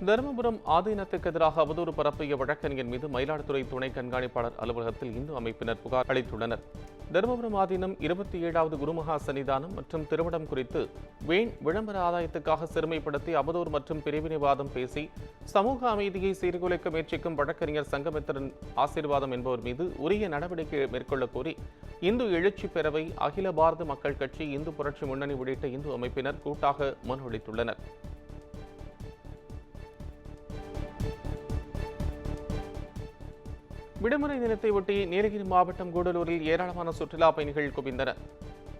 தருமபுரம் ஆதீனத்துக்கு எதிராக அவதூறு பரப்பிய வழக்கறிஞர் மீது மயிலாடுதுறை துணை கண்காணிப்பாளர் அலுவலகத்தில் இந்து அமைப்பினர் புகார் அளித்துள்ளனர். தருமபுரம் ஆதீனம் 27வது குருமகா சன்னிதானம் மற்றும் திருமணம் குறித்து விளம்பர ஆதாயத்துக்காக சிறுமைப்படுத்தி அவதூறு மற்றும் பிரிவினைவாதம் பேசி சமூக அமைதியை சீர்குலைக்க முயற்சிக்கும் வழக்கறிஞர் சங்கமித்திரன் ஆசீர்வாதம் என்பவர் மீது உரிய நடவடிக்கை மேற்கொள்ள கோரி இந்து எழுச்சி பேரவை, அகில பாரத மக்கள் கட்சி, இந்து புரட்சி முன்னணி உள்ளிட்ட இந்து அமைப்பினர் கூட்டாக மனு அளித்துள்ளனர். விடுமுறை தினத்தை ஒட்டி நீலகிரி மாவட்டம் கூடலூரில் ஏராளமான சுற்றுலா பயணிகள் குவிந்தனர்.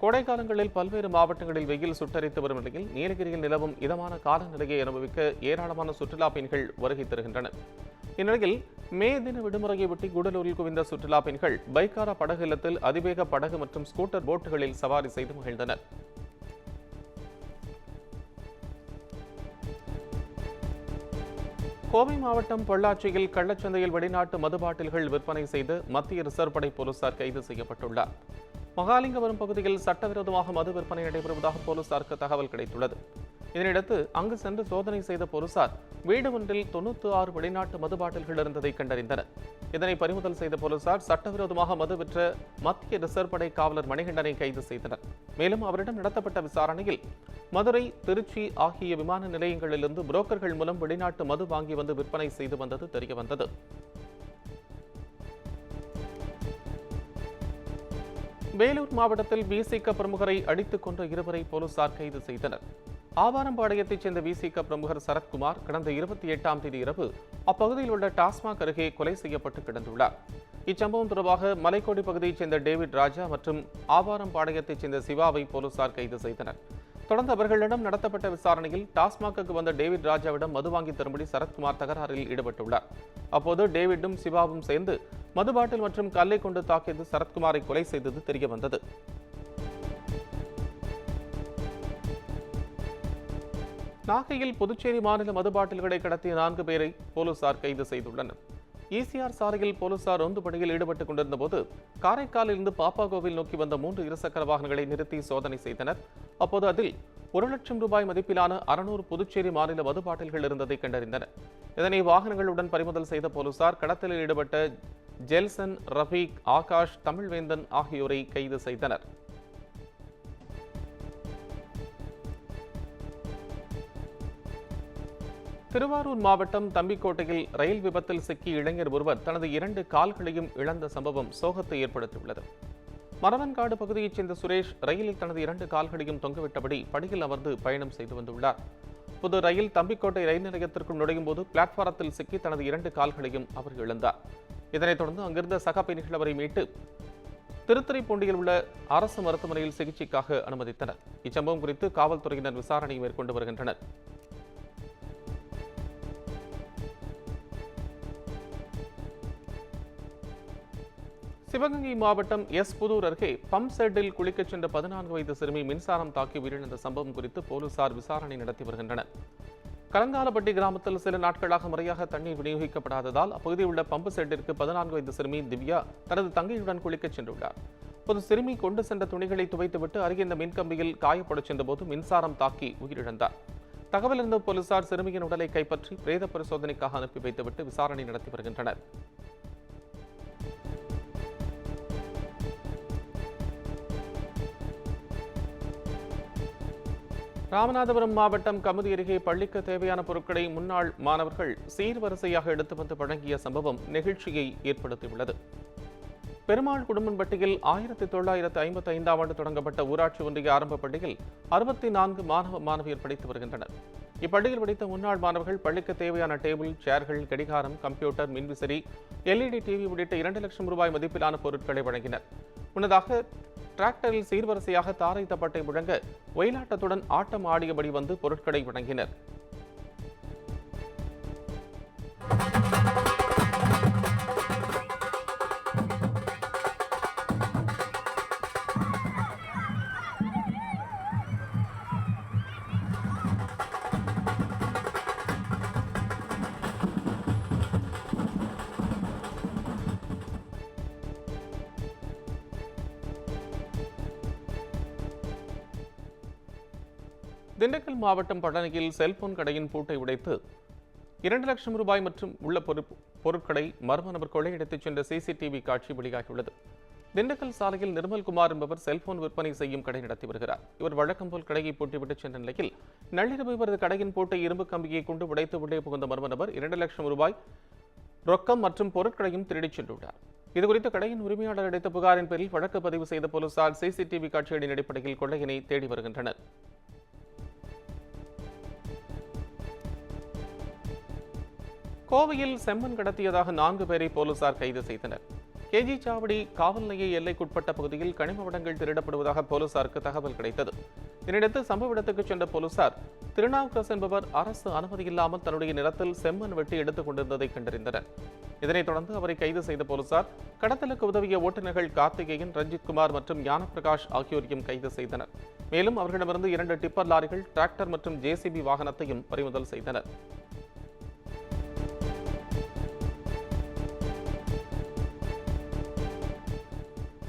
கோடைக்காலங்களில் பல்வேறு மாவட்டங்களில் வெயில் சுட்டரித்து வரும் நிலையில் நீலகிரியில் நிலவும் இதமான காலநிலையை அனுபவிக்க ஏராளமான சுற்றுலா பயணிகள் வருகை தருகின்றனர். இந்நிலையில் மே தின விடுமுறையை ஒட்டி கூடலூரில் குவிந்த சுற்றுலா பயணிகள் பைக்காரா படகு இல்லத்தில் அதிவேக படகு மற்றும் ஸ்கூட்டர் போட்டுகளில் சவாரி செய்து மகிழ்ந்தனர். கோவை மாவட்டம் பொள்ளாச்சியில் கள்ளச்சந்தையில் வெளிநாட்டு மது பாட்டில்கள் விற்பனை செய்து மத்திய ரிசர்வ் படை போலீசார் கைது செய்யப்பட்டுள்ளார். மகாலிங்கபுரம் பகுதியில் சட்டவிரோதமாக மது விற்பனை நடைபெறுவதாக போலீசாருக்கு தகவல் கிடைத்துள்ளது. இதனையடுத்து அங்கு சென்று சோதனை செய்த போலீசார் வீடு ஒன்றில் 96 வெளிநாட்டு மது பாட்டில்கள் இருந்ததை கண்டறிந்தனர். இதனை பறிமுதல் செய்த போலீசார் சட்டவிரோதமாக மது விற்ற மத்திய ரிசர்வ் படை காவலர் மணிகண்டனை கைது செய்தனர். மேலும் அவரிடம் நடத்தப்பட்ட விசாரணையில் மதுரை, திருச்சி ஆகிய விமான நிலையங்களிலிருந்து புரோக்கர்கள் மூலம் வெளிநாட்டு மது வாங்கி வந்து விற்பனை செய்து வந்தது தெரியவந்தது. வேலூர் மாவட்டத்தில் விசிக பிரமுகரை அடித்துக் கொன்ற இருவரை போலீசார் கைது செய்தனர். ஆவாரம்பாளையத்தைச் சேர்ந்த விசிக பிரமுகர் சரத்குமார் கடந்த 28ஆம் தேதி இரவு அப்பகுதியில் உள்ள டாஸ்மாக் அருகே கொலை செய்யப்பட்டு கிடந்துள்ளார். இச்சம்பவம் தொடர்பாக மலைக்கோடி பகுதியைச் சேர்ந்த டேவிட் ராஜா மற்றும் ஆவாரம்பாளையத்தைச் சேர்ந்த சிவாவை போலீசார் கைது செய்தனர். தொடர்ந்து அவர்களிடம் நடத்தப்பட்ட விசாரணையில் டாஸ்மாக்கு வந்த டேவிட் ராஜாவிடம் மது வாங்கி தரும்படி சரத்குமார் தகராறில் ஈடுபட்டுள்ளார். அப்போது டேவிடும் சிவாவும் சேர்ந்து மது பாட்டில் மற்றும் கல்லை கொண்டு தாக்கியது சரத்குமாரை கொலை செய்தது தெரியவந்தது. நாகையில் புதுச்சேரி மாநில மது பாட்டில்களை கடத்திய 4 பேரை போலீசார் கைது செய்துள்ளனர். ஈசிஆர் சாலையில் போலீசார் ரோந்து பணியில் ஈடுபட்டுக் கொண்டிருந்த போது காரைக்காலில் இருந்து பாப்பாகோவில் நோக்கி வந்த 3 இருசக்கர வாகனங்களை நிறுத்தி சோதனை செய்தனர். அப்போது அதில் 1 லட்சம் ரூபாய் மதிப்பிலான 600 புதுச்சேரி மாநில மது பாட்டில்கள் இருந்ததை கண்டறிந்தனர். இதனை வாகனங்களுடன் பறிமுதல் செய்த போலீசார் கடத்தலில் ஈடுபட்ட ஜெல்சன், ரஃபீக், ஆகாஷ், தமிழ்வேந்தன் ஆகியோரை கைது செய்தனர். திருவாரூர் மாவட்டம் தம்பிக்கோட்டையில் ரயில் விபத்தில் சிக்கி இளைஞர் ஒருவர் தனது 2 கால்களையும் இழந்த சம்பவம் சோகத்தை ஏற்படுத்தியுள்ளது. மரவன்காடு பகுதியைச் சேர்ந்த சுரேஷ் ரயிலில் தனது 2 கால்களையும் தொங்கவிட்டபடி படியில் அமர்ந்து பயணம் செய்து வந்துள்ளார். புது ரயில் தம்பிக்கோட்டை ரயில் நிலையத்திற்குள் நுழையும் போது பிளாட்பாரத்தில் சிக்கி தனது 2 கால்களையும் அவர் இழந்தார். இதனைத் தொடர்ந்து அங்கிருந்த சக பயணிகள் அவரை மீட்டு திருத்துறைப்பூண்டியில் உள்ள அரசு மருத்துவமனையில் சிகிச்சைக்காக அனுமதித்தனர். இச்சம்பவம் குறித்து காவல்துறையினர் விசாரணை மேற்கொண்டு வருகின்றனர். சிவகங்கை மாவட்டம் புதூர் அருகே பம்ப் செட்டில் குளிக்கச் சென்ற 14 வயது சிறுமி மின்சாரம் தாக்கி உயிரிழந்த சம்பவம் குறித்து போலீசார் விசாரணை நடத்தி வருகின்றனர். கலங்காலப்பட்டி கிராமத்தில் சில நாட்களாக முறையாக தண்ணீர் விநியோகிக்கப்படாததால் அப்பகுதியில் உள்ள பம்பு செட்டிற்கு 14 வயது சிறுமி திவ்யா தனது தங்கையுடன் குளிக்கச் சென்றுள்ளார். அப்போது சிறுமி கொண்டு சென்ற துணிகளை துவைத்துவிட்டு அருகே இந்த மின்கம்பியில் காயப்படச் சென்றபோது மின்சாரம் தாக்கி உயிரிழந்தார். தகவல் இருந்த போலீசார் சிறுமியின் உடலை கைப்பற்றி பிரேத பரிசோதனைக்காக அனுப்பி வைத்துவிட்டு விசாரணை நடத்தி வருகின்றனர். ராமநாதபுரம் மாவட்டம் கமுதி அருகே பள்ளிக்கு தேவையான பொருட்களை முன்னாள் மாணவர்கள் சீர்வரிசையாக எடுத்து வந்து வழங்கிய சம்பவம் நெகிழ்ச்சியை ஏற்படுத்தியுள்ளது. பெருமாள் குடும்பம்பட்டியில் 1955ஆம் ஆண்டு தொடங்கப்பட்ட ஊராட்சி ஒன்றிய ஆரம்ப பள்ளியில் 64 மாணவ மாணவியர் படித்து வருகின்றனர். இப்பள்ளியில் படித்த முன்னாள் மாணவர்கள் பள்ளிக்கு தேவையான டேபிள், சேர்கள், கடிகாரம், கம்ப்யூட்டர், மின்விசிறி, LED டிவி உள்ளிட்ட 2 லட்சம் ரூபாய் மதிப்பிலான பொருட்களை வழங்கினர். முன்னதாக டிராக்டரில் சீர்வரிசையாக தாரை தப்பட்டை முழங்க ஒயிலாட்டத்துடன் ஆட்டம் ஆடியபடி வந்து பொருட்களை வழங்கினர். திண்டுக்கல் மாவட்டம் பழனியில் செல்போன் கடையின் பூட்டை உடைத்து 2 லட்சம் ரூபாய் மற்றும் உள்ள பொருட்களை மர்ம நபர் கொள்ளையடித்துச் சென்ற சிசிடிவி காட்சி வெளியாகியுள்ளது. திண்டுக்கல் சாலையில் நிர்மல்குமார் என்பவர் செல்போன் விற்பனை செய்யும் கடை நடத்தி வருகிறார். இவர் வழக்கம் போல் கடையை பூட்டிவிட்டு சென்ற நிலையில் நள்ளிரவு இவரது கடையின் பூட்டை இரும்பு கம்பியை கொண்டு உடைத்து உள்ளே புகுந்த மர்ம நபர் 2 லட்சம் ரூபாய் ரொக்கம் மற்றும் பொருட்களையும் திருடிச் சென்றுள்ளார். இதுகுறித்து கடையின் உரிமையாளர் அளித்த புகாரின் பேரில் வழக்கு பதிவு செய்த போலீசார் சிசிடிவி காட்சிகளின் அடிப்படையில் கொள்ளையனை தேடி வருகின்றனர். கோவையில் செம்மண் கடத்தியதாக 4 பேரை போலீசார் கைது செய்தனர். கேஜி சாவடி காவல் நிலைய எல்லைக்குட்பட்ட பகுதியில் கனிம வளங்கள் திருடப்படுவதாக போலீசாருக்கு தகவல் கிடைத்தது. இதனையடுத்து சம்பவ இடத்துக்கு சென்ற போலீசார் திருநாவுக்கரசு என்பவர் அரசு அனுமதி இல்லாமல் தன்னுடைய நிலத்தில் செம்மண் வெட்டி எடுத்துக் கொண்டிருந்ததை கண்டறிந்தனர். இதனைத் தொடர்ந்து அவரை கைது செய்த போலீசார் கடத்தலுக்கு உதவிய ஓட்டுநர்கள் கார்த்திகேயன், ரஞ்சித்குமார் மற்றும் ஞானப்பிரகாஷ் ஆகியோரையும் கைது செய்தனர். மேலும் அவர்களிடமிருந்து 2 டிப்பர் லாரிகள், டிராக்டர் மற்றும் ஜேசிபி வாகனத்தையும் பறிமுதல் செய்தனர்.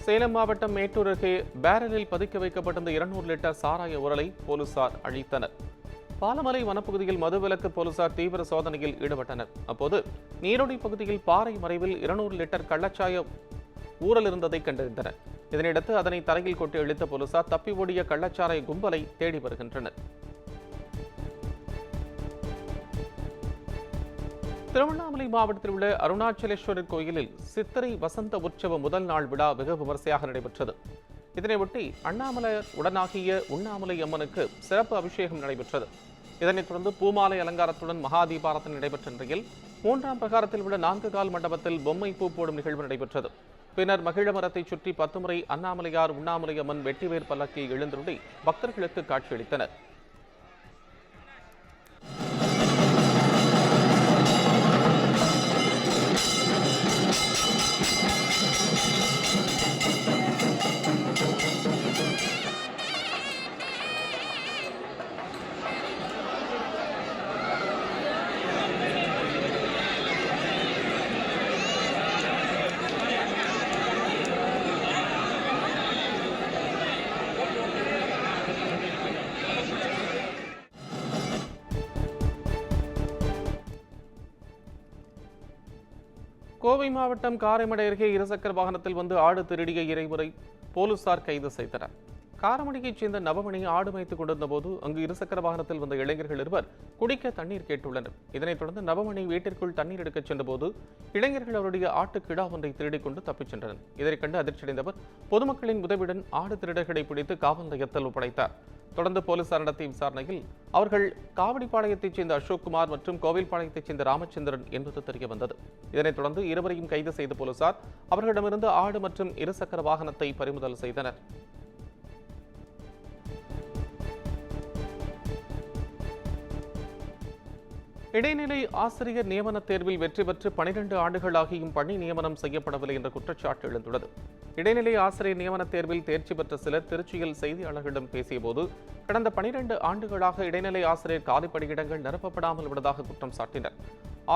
சேலம் மாவட்டம் மேட்டூர் அருகே பேரலில் பதுக்கி வைக்கப்பட்டிருந்த 200 லிட்டர் சாராய உரலை போலீசார் அழித்தனர். பாலமலை வனப்பகுதியில் மதுவிலக்கு போலீசார் தீவிர சோதனையில் ஈடுபட்டனர். அப்போது நீரோடி பகுதியில் பாறை மறைவில் 200 லிட்டர் கள்ளச்சாய ஊரல் இருந்ததை கண்டறிந்தனர். இதனையடுத்து அதனை தரையில் கொட்டி அழித்த போலீசார் தப்பி ஓடிய கள்ளச்சாராய கும்பலை தேடி வருகின்றனர். திருவண்ணாமலை மாவட்டத்தில் உள்ள அருணாச்சலேஸ்வரர் கோயிலில் சித்திரை வசந்த உற்சவ முதல் நாள் விழா வெகு விமர்சையாக நடைபெற்றது. இதனையொட்டி அண்ணாமலையார் உடனாகிய உண்ணாமலை அம்மனுக்கு சிறப்பு அபிஷேகம் நடைபெற்றது. இதனைத் தொடர்ந்து பூமாலை அலங்காரத்துடன் மகா தீபாராதனை நடைபெற்ற நிலையில் 3ஆம் பிரகாரத்தில் உள்ள 4 கால் மண்டபத்தில் பொம்மை பூ போடும் நிகழ்வு நடைபெற்றது. பின்னர் மகிழ மரத்தை சுற்றி 10 முறை அண்ணாமலையார் உண்ணாமலை அம்மன் வெட்டிவேர் பல்லக்கில் எழுந்தருளி பக்தர்களுக்கு காட்சியளித்தனர். கோவை மாவட்டம் காரைமடை அருகே இருசக்கர வாகனத்தில் வந்து ஆடு திருடிய இறைவரை போலீசார் கைது செய்தனர். காரமடையைச் சேர்ந்த நவமணி ஆடு மேய்த்துக் கொண்டிருந்த போது அங்கு இருசக்கர வாகனத்தில் வந்த இளைஞர்கள் இருவர் குடிக்க தண்ணீர் கேட்டுள்ளனர். இதனைத் தொடர்ந்து நவமணி வீட்டிற்குள் தண்ணீர் எடுக்கச் சென்றபோது இளைஞர்கள் அவருடைய ஆட்டு கிடா ஒன்றை திருடிக் கொண்டு தப்பிச் சென்றனர். இதனைக் கண்டு அதிர்ச்சியடைந்தவர் பொதுமக்களின் உதவியுடன் ஆடு திருடர்களை பிடித்து காவல் நிலையத்தில் ஒப்படைத்தார். தொடர்ந்து போலீசார் நடத்திய விசாரணையில் அவர்கள் காவடிப்பாளையத்தைச் சேர்ந்த அசோக்குமார் மற்றும் கோவில்பாளையத்தைச் சேர்ந்த ராமச்சந்திரன் என்பது தெரிய வந்தது. இதனைத் தொடர்ந்து இருவரையும் கைது செய்த போலீசார் அவர்களிடமிருந்து ஆடு மற்றும் இருசக்கர வாகனத்தை பறிமுதல் செய்தனர். இடைநிலை ஆசிரியர் நியமன தேர்வில் வெற்றி பெற்று 12 ஆண்டுகளாகியும் பணி நியமனம் செய்யப்படவில்லை என்ற குற்றச்சாட்டு எழுந்துள்ளது. இடைநிலை ஆசிரியர் நியமன தேர்வில் தேர்ச்சி பெற்ற சிலர் திருச்சியில் செய்தியாளர்களிடம் பேசியபோது கடந்த 12 ஆண்டுகளாக இடைநிலை ஆசிரியர் காலி பணியிடங்கள் நிரப்பப்படாமல் உள்ளதாக குற்றம் சாட்டினர்.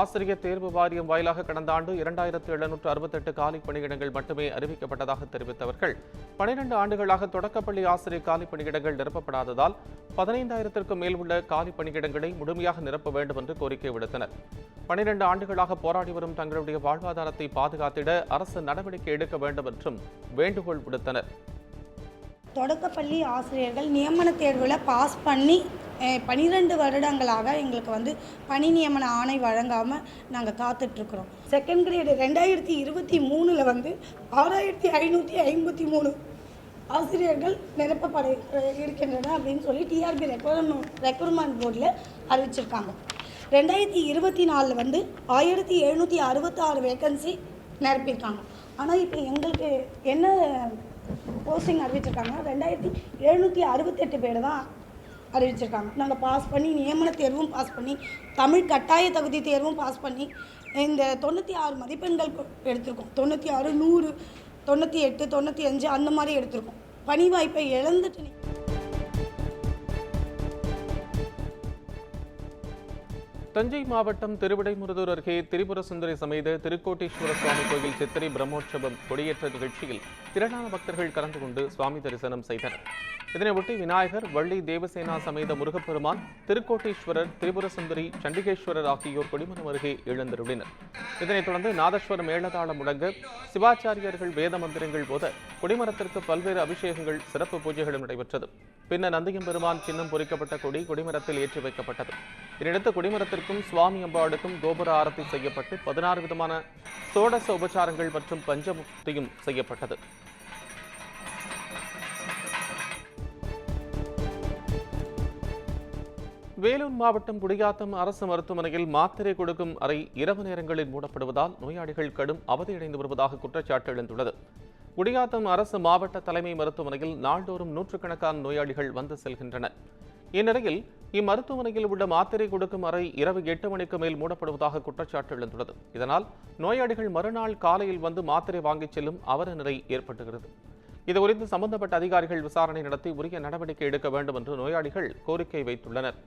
ஆசிரியர் தேர்வு வாரியம் வாயிலாக கடந்த ஆண்டு 2768 காலி பணியிடங்கள் மட்டுமே அறிவிக்கப்பட்டதாக தெரிவித்தவர்கள் 12 ஆண்டுகளாக தொடக்கப்பள்ளி ஆசிரியர் காலி பணியிடங்கள் நிரப்பப்படாததால் 15,000க்கும் மேல் உள்ள காலி பணியிடங்களை முழுமையாக நிரப்ப வேண்டும் என்று கோரிக்கை விடுத்தனர். 12 ஆண்டுகளாக போராடி வரும் தங்களுடைய வாழ்வாதாரத்தை பாதுகாத்திட அரசு நடவடிக்கை எடுக்க வேண்டும் என்றும் வேண்டுகோள் விடுத்தனர். தொடக்கப்பள்ளி ஆசிரியர்கள் நியமன தேர்வில் பாஸ் பண்ணி 12 வருடங்களாக எங்களுக்கு பணி நியமன ஆணை வழங்காமல் நாங்கள் காத்துட்ருக்குறோம். செகண்ட் கிரேடு 2023 6553 ஆசிரியர்கள் நிரப்பப்பட இருக்கின்றன அப்படின்னு சொல்லி டிஆர்பி ரெக்ரூட்மெண்ட் போர்டில் அறிவிச்சிருக்காங்க. 2024 1766 வேக்கன்சி நிரப்பியிருக்காங்க. ஆனால் இப்போ எங்களுக்கு என்ன போஸ்டிங் அறிவிச்சிருக்காங்க 2768 பேர் தான் அறிவிச்சிருக்காங்க. நாங்கள் பாஸ் பண்ணி நியமன தேர்வும் பாஸ் பண்ணி தமிழ் கட்டாய தகுதி தேர்வும் பாஸ் பண்ணி இந்த 96 மதிப்பெண்கள் எடுத்திருக்கோம். 96, 100, 98, 95 அந்த மாதிரி எடுத்திருக்கோம். பணி வாய்ப்பை இழந்துட்டு தஞ்சை மாவட்டம் திருவிடைமுருதூர் அருகே திரிபுர சுந்தரி சமேத திருக்கோட்டீஸ்வர சுவாமி கோயில் சித்திரை பிரம்மோற்சவம் கொடியேற்ற நிகழ்ச்சியில் திரளான பக்தர்கள் கலந்து கொண்டு சுவாமி தரிசனம் செய்தனர். இதனையொட்டி விநாயகர், வள்ளி, தேவசேனா சமேத முருகப்பெருமான், திருக்கோட்டீஸ்வரர், திரிபுர சுந்தரி, சண்டிகேஸ்வரர் ஆகியோர் கொடிமரம் அருகே எழுந்தருளினர். இதனைத் தொடர்ந்து நாதஸ்வர மேளதாளம் முழங்க, சிவாச்சாரியர்கள் வேத மந்திரங்கள் போத கொடிமரத்திற்கு பல்வேறு அபிஷேகங்கள், சிறப்பு பூஜைகளும் நடைபெற்றது. பின்னர் நந்தியம் பெருமான் சின்னம் பொறிக்கப்பட்ட கொடி கொடிமரத்தில் ஏற்றி வைக்கப்பட்டது. இதனையடுத்து கொடிமரத்திற்கும் சுவாமி அம்பாளுக்கும் கோபுர ஆரத்தி செய்யப்பட்டு 16 விதமான சோடச உபச்சாரங்கள் மற்றும் பஞ்சமுக்தியும் செய்யப்பட்டது. வேலூர் மாவட்டம் குடியாத்தம் அரசு மருத்துவமனையில் மாத்திரை கொடுக்கும் அறை இரவு நேரங்களில் மூடப்படுவதால் நோயாளிகள் கடும் அவதியடைந்து வருவதாக குற்றச்சாட்டு எழுந்துள்ளது. குடியாத்தம் அரசு மாவட்ட தலைமை மருத்துவமனையில் நாள்தோறும் நூற்றுக்கணக்கான நோயாளிகள் வந்து செல்கின்றனர். இந்நிலையில் இம்மருத்துவமனையில் உள்ள மாத்திரை கொடுக்கும் அறை இரவு 8 மணிக்கு மேல் மூடப்படுவதாக குற்றச்சாட்டு எழுந்துள்ளது. இதனால் நோயாளிகள் மறுநாள் காலையில் வந்து மாத்திரை வாங்கிச் செல்லும் அவல நிலை ஏற்பட்டுகிறது. இதுகுறித்து சம்பந்தப்பட்ட அதிகாரிகள் விசாரணை நடத்தி உரிய நடவடிக்கை எடுக்க வேண்டும் என்று நோயாளிகள் கோரிக்கை வைத்துள்ளனர்.